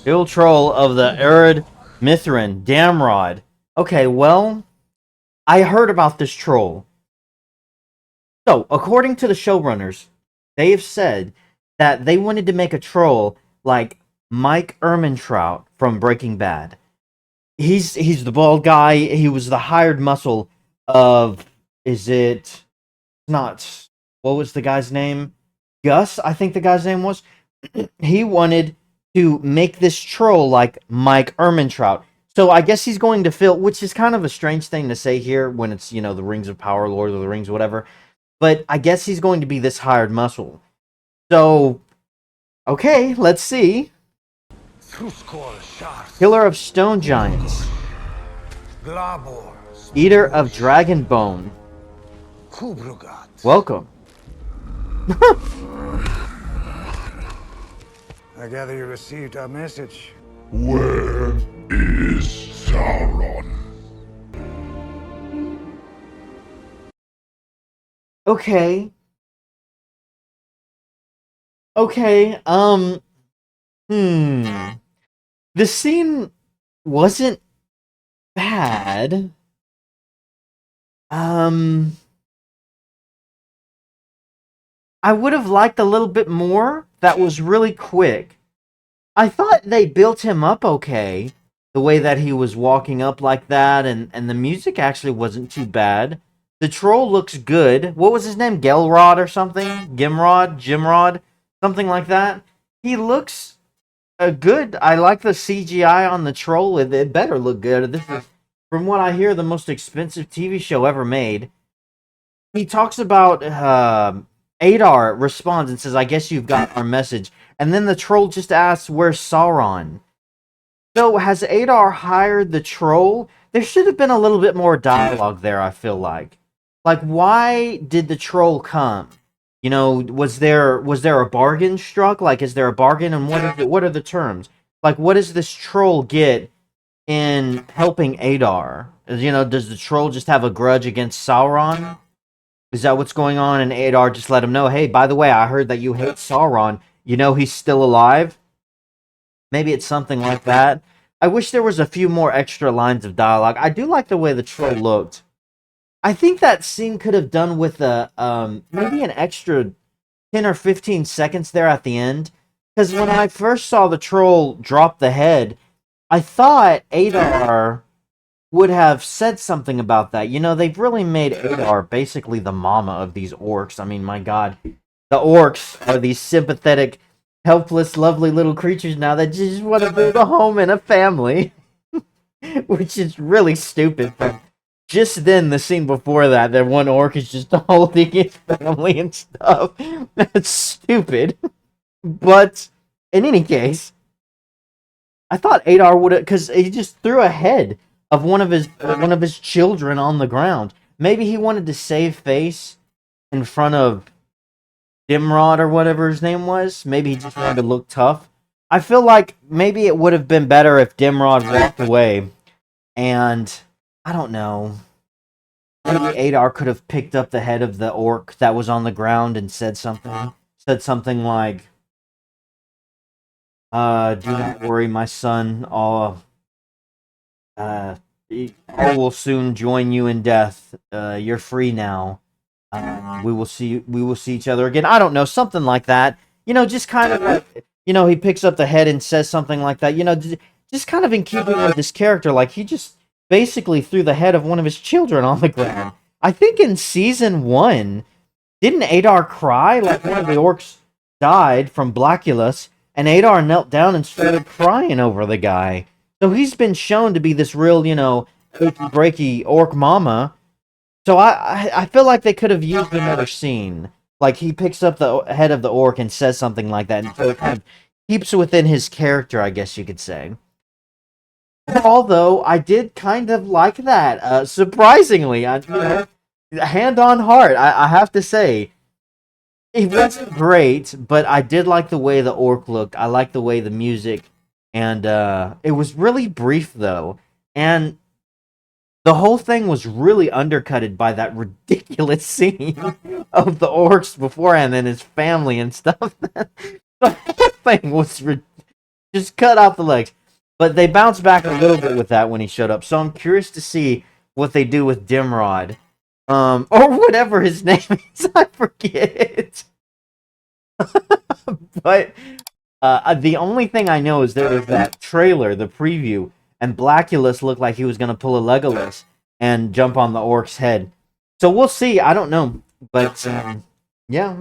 Hill troll of the Arid Mithrin, Damrod. Okay, well, I heard about this troll. So, according to the showrunners, they have said that they wanted to make a troll like Mike Ehrmantraut from Breaking Bad. He's the bald guy. He was the hired muscle of, is it not, what was the guy's name? Gus, I think the guy's name was. He wanted to make this troll like Mike Ehrmantraut. So I guess he's going to fill, which is kind of a strange thing to say here when it's, you know, the Rings of Power, Lord of the Rings, whatever. But I guess he's going to be this hired muscle. So, okay, let's see. Killer of Stone Giants. Eater of Dragon Bone. Welcome. I gather you received our message. Where is Sauron? Okay. The scene wasn't bad. I would have liked a little bit more. That was really quick. I thought they built him up okay. The way that he was walking up like that, and the music actually wasn't too bad. The troll looks good. What was his name? Gelrod or something? Jimrod? Something like that. He looks good. I like the CGI on the troll. It better look good. This is, from what I hear, the most expensive TV show ever made. He talks about Adar responds and says, I guess you've got our message. And then the troll just asks, where's Sauron? So, has Adar hired the troll? There should have been a little bit more dialogue there, I feel like. Like, why did the troll come? You know, was there a bargain struck? Like, is there a bargain? And what are the terms? Like, what does this troll get in helping Adar? You know, does the troll just have a grudge against Sauron? Is that what's going on? And Adar just let him know, hey, by the way, I heard that you hate Sauron. You know he's still alive? Maybe it's something like that. I wish there was a few more extra lines of dialogue. I do like the way the troll looked. I think that scene could have done with maybe an extra 10 or 15 seconds there at the end. Because when I first saw the troll drop the head, I thought Adar would have said something about that. You know, they've really made Adar basically the mama of these orcs. I mean, my god. The orcs are these sympathetic, helpless, lovely little creatures now that just want to build a home and a family. Which is really stupid. Just then, the scene before that, that one orc is just holding his family and stuff. That's stupid. But, in any case, I thought Adar would have, because he just threw a head of one of his children on the ground. Maybe he wanted to save face in front of Dimrod or whatever his name was. Maybe he just wanted to look tough. I feel like maybe it would have been better if Dimrod walked away. And, I don't know. Maybe Adar could have picked up the head of the orc that was on the ground and said something. Said something like, do not worry, my son. I will soon join you in death. You're free now. We will see each other again. I don't know, something like that. You know, just kind of like, you know, he picks up the head and says something like that. You know, just kind of in keeping with this character, like he just basically threw the head of one of his children on the ground. I think in season 1, didn't Adar cry? Like one of the orcs died from Blackulus, and Adar knelt down and started crying over the guy. So he's been shown to be this real, you know, achy breaky orc mama. So I feel like they could have used another scene. Like he picks up the head of the orc and says something like that, and so it kind of keeps within his character, I guess you could say. Although I did kind of like that, surprisingly, you know, hand on heart, I have to say, it wasn't great, but I did like the way the orc looked. I liked the way the music, and it was really brief though, and the whole thing was really undercutted by that ridiculous scene of the orcs beforehand and his family and stuff. The whole thing was ridiculous. Just cut off the legs. But they bounced back a little bit with that when he showed up. So I'm curious to see what they do with Damrod. Or whatever his name is. I forget. But the only thing I know is there was that trailer, the preview, and Blackulus looked like he was going to pull a Legolas and jump on the orc's head. So we'll see. I don't know. But, yeah.